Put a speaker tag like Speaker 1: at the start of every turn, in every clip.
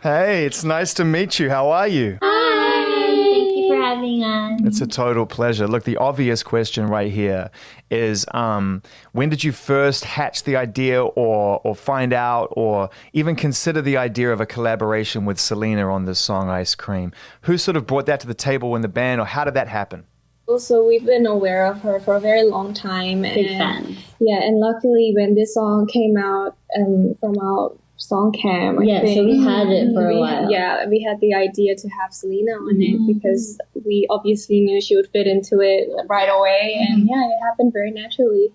Speaker 1: Hey, it's nice to meet you. How are you?
Speaker 2: Hi, thank you for having us.
Speaker 1: It's a total pleasure. Look, the obvious question right here is when did you first hatch the idea or find out or even consider the idea of a collaboration with Selena on this song Ice Cream? Who sort of brought that to the table in the band, or how did that happen?
Speaker 3: Also, we've been aware of her for a very long time.
Speaker 2: Big fans.
Speaker 3: Yeah, and luckily when this song came out from our song camp, I think,
Speaker 2: so we had it for a while.
Speaker 3: Yeah, we had the idea to have Selena on it because we obviously knew she would fit into it right away. And yeah, it happened very naturally.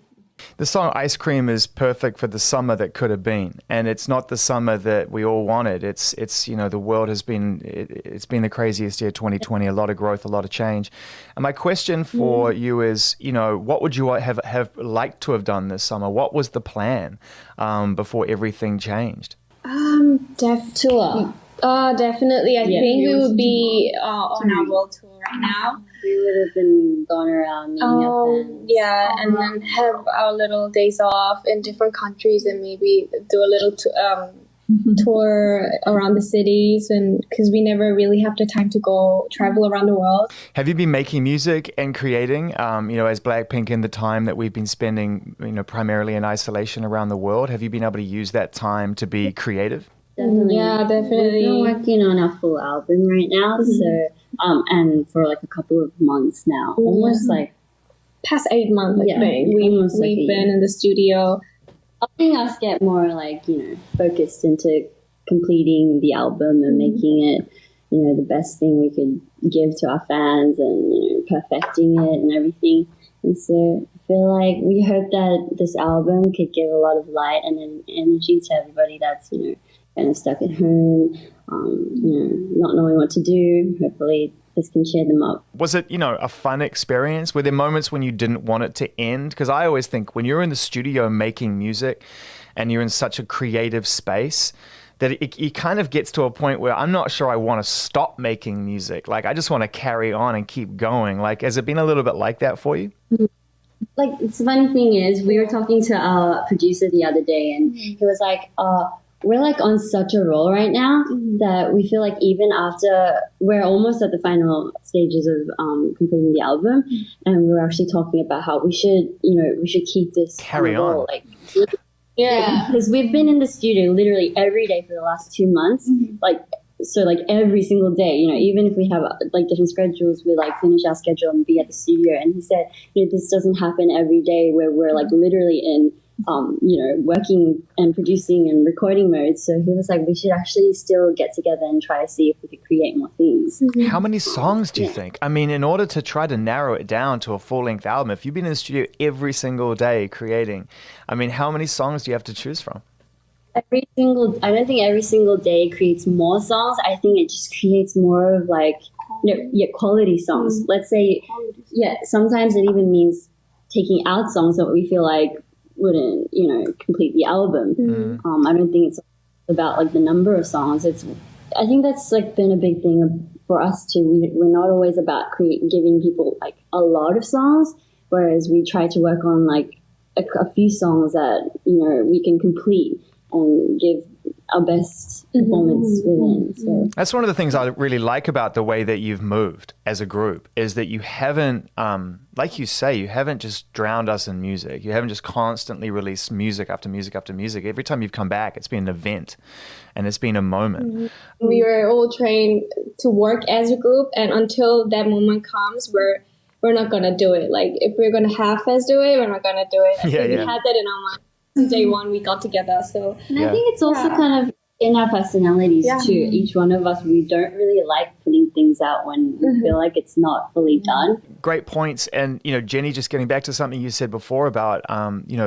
Speaker 1: The song Ice Cream is perfect for the summer that could have been, and it's not the summer that we all wanted. It's the world has been, it's been the craziest year, 2020, a lot of growth, a lot of change. And my question for you is, what would you have liked to have done this summer? What was the plan before everything changed?
Speaker 2: Tour.
Speaker 3: Definitely. I think we would be on our world tour right now.
Speaker 2: We would have been going around meeting our fans.
Speaker 3: Yeah, and then have our little days off in different countries and maybe do a little tour around the cities, and because we never really have the time to go travel around the world.
Speaker 1: Have you been making music and creating, as Blackpink in the time that we've been spending, primarily in isolation around the world? Have you been able to use that time to be creative?
Speaker 2: Definitely.
Speaker 3: Yeah, definitely.
Speaker 2: We've been working on our full album right now, so and for like a couple of months now, almost like
Speaker 3: past 8 months, I think. We've been in the studio.
Speaker 2: Helping us get more focused into completing the album and making it, the best thing we could give to our fans and, perfecting it and everything. And so I feel like we hope that this album could give a lot of light and energy to everybody that's, kind of stuck at home, not knowing what to do. Hopefully this can cheer them up.
Speaker 1: Was it, a fun experience? Were there moments when you didn't want it to end? Because I always think when you're in the studio making music and you're in such a creative space, that it kind of gets to a point where I'm not sure I want to stop making music. Like, I just want to carry on and keep going. Like, has it been a little bit like that for you?
Speaker 2: Like, the funny thing is, we were talking to our producer the other day, and he was like, we're like on such a roll right now that we feel like even after we're almost at the final stages of completing the album, and we were actually talking about how we should keep this
Speaker 1: carry on.
Speaker 2: Like, yeah, because we've been in the studio literally every day for the last 2 months, like every single day. Even if we have like different schedules, we like finish our schedule and be at the studio. And he said, this doesn't happen every day where we're like literally in working and producing and recording mode. So he was like, we should actually still get together and try to see if we could create more things.
Speaker 1: How many songs do you think? I mean, in order to try to narrow it down to a full-length album, if you've been in the studio every single day creating, I mean, how many songs do you have to choose from?
Speaker 2: I don't think every single day creates more songs. I think it just creates more of like, quality songs. Let's say, sometimes it even means taking out songs that we feel like wouldn't complete the album. I don't think it's about like the number of songs. I think that's like been a big thing for us too. We're not always about giving people like a lot of songs, whereas we try to work on like a few songs that we can complete and give our best performance within. So
Speaker 1: that's one of the things I really like about the way that you've moved as a group, is that you haven't, like you say, you haven't just drowned us in music. You haven't just constantly released music after music after music. Every time you've come back, it's been an event and it's been a moment.
Speaker 3: We were all trained to work as a group, and until that moment comes, we're not gonna do it. Like, if we're gonna half-ass do it, we're not gonna do it. I think we had that in our mind. Day one we got together, so
Speaker 2: and I think it's also kind of in our personalities too. Each one of us, we don't really like putting things out when we feel like it's not fully done.
Speaker 1: Great points. And Jenny, just getting back to something you said before about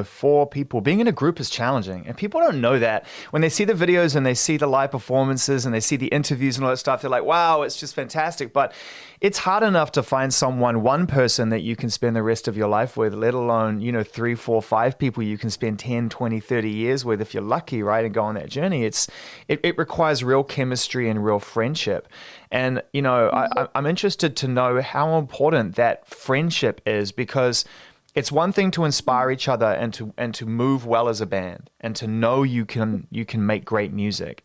Speaker 1: for people, being in a group is challenging, and people don't know that. When they see the videos and they see the live performances and they see the interviews and all that stuff, they're like, wow, it's just fantastic. But it's hard enough to find one person that you can spend the rest of your life with, let alone, 3, 4, 5 people you can spend 10, 20, 30 years with if you're lucky, right, and go on that journey. It requires real chemistry and real friendship. And, I'm interested to know how important that friendship is, because it's one thing to inspire each other and to move well as a band and to know you can make great music.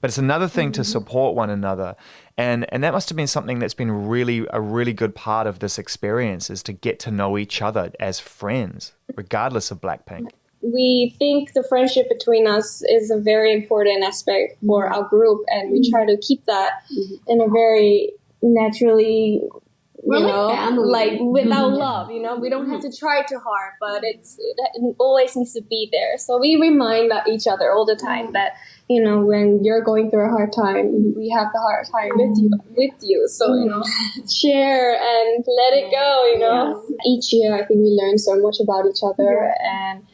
Speaker 1: but it's another thing to support one another. And that must have been something that's been a really good part of this experience, is to get to know each other as friends, regardless of Blackpink.
Speaker 3: We think the friendship between us is a very important aspect for our group, and we try to keep that in a very naturally, like without love, we don't have to try too hard, but it always needs to be there. So we remind each other all the time that, when you're going through a hard time, we have the hard time with you. So, share and let it go, Each year, I think we learn so much about each other, and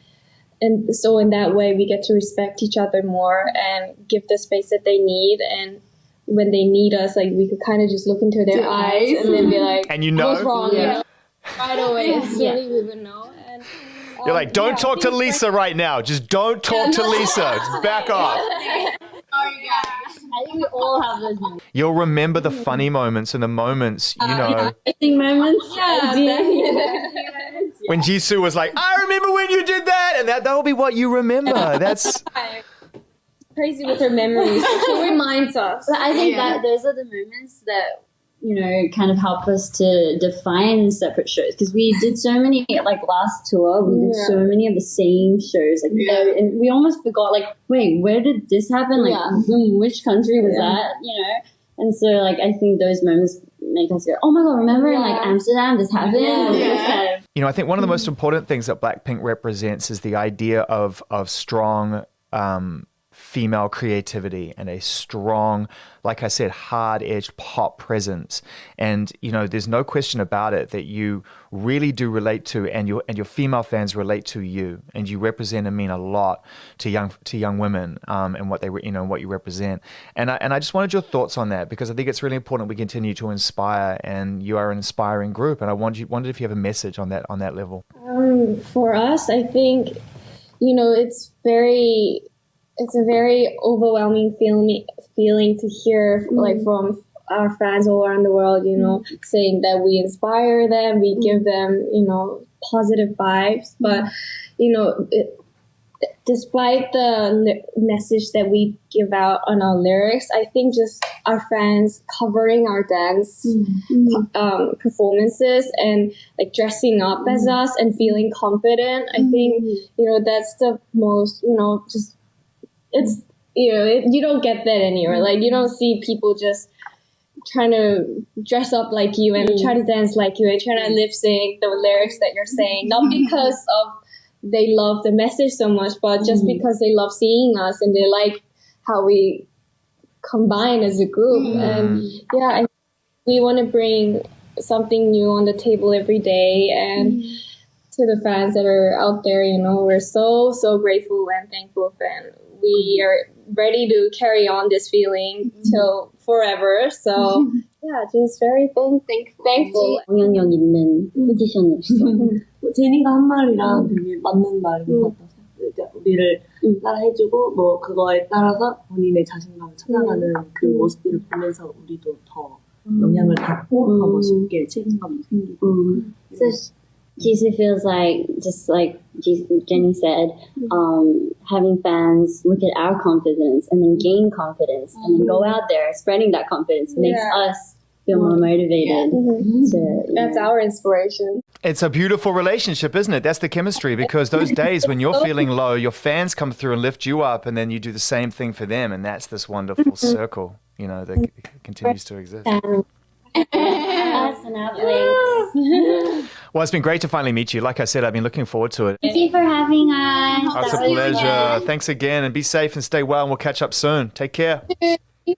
Speaker 3: so in that way, we get to respect each other more and give the space that they need. And when they need us, like, we could kind of just look into their eyes and then be like,
Speaker 1: and
Speaker 3: what's wrong? Right away, instantly we would know. And
Speaker 1: you're like, don't talk to Lisa right now. Just don't talk to Lisa. Just back off.
Speaker 2: I think we all have those moments.
Speaker 1: You'll remember the funny moments and the moments,
Speaker 2: Embarrassing moments.
Speaker 1: when Jisoo was like, I remember when you did that. And that'll be what you remember. That's
Speaker 3: crazy with her memories. She reminds us.
Speaker 2: But I think that those are the moments that, kind of help us to define separate shows. Because we did so many, like last tour, we did so many of the same shows. Like, and we almost forgot, like, wait, where did this happen? Like, which country was that? And so, like, I think those moments make us go, oh my God, remember in like Amsterdam this happened?
Speaker 1: I think one of the most important things that Blackpink represents is the idea of strong female creativity and a strong, like I said, hard-edged pop presence. And, there's no question about it that you really do relate to, and your female fans relate to you, and you represent and mean a lot to young women, and what what you represent. And I just wanted your thoughts on that, because I think it's really important we continue to inspire, and you are an inspiring group. And I wondered if you have a message on that level.
Speaker 3: For us, I think, it's a very overwhelming feeling to hear like from our fans all around the world, saying that we inspire them, we give them, positive vibes. But, despite the message that we give out on our lyrics, I think just our fans covering our dance performances and like dressing up as us and feeling confident, I think, that's the most, just it's, you don't get that anywhere. Like, you don't see people just trying to dress up like you and try to dance like you and trying to lip sync the lyrics that you're saying, not because of they love the message so much, but just because they love seeing us and they like how we combine as a group. And we want to bring something new on the table every day. And to the fans that are out there, we're so grateful and thankful, and we are ready to carry on this feeling till forever. So just very thankful.
Speaker 2: 영향력 있는 포지션이었어.
Speaker 4: 제니가 한 말이랑 되게 맞는 말인 것 같아서, 그러니까 우리를 따라해주고 그거에 따라서 본인의 자신감을 찾아가는 그 모습들을 보면서 우리도 더 영향을 받고 더 멋있게 책임감도 생기고.
Speaker 2: So Jisoo feels like, just like Jenny said, having fans look at our confidence and then gain confidence and then go out there spreading that confidence makes us feel more motivated.
Speaker 3: That's our inspiration.
Speaker 1: It's a beautiful relationship, isn't it? That's the chemistry, because those days when you're feeling low, your fans come through and lift you up, and then you do the same thing for them, and that's this wonderful circle, that continues to exist. Well, it's been great to finally meet you. Like I said, I've been looking forward to it.
Speaker 2: Thank you for having us.
Speaker 1: Oh, it's a pleasure. Thanks again, and be safe and stay well, and we'll catch up soon. Take care.
Speaker 3: Bye.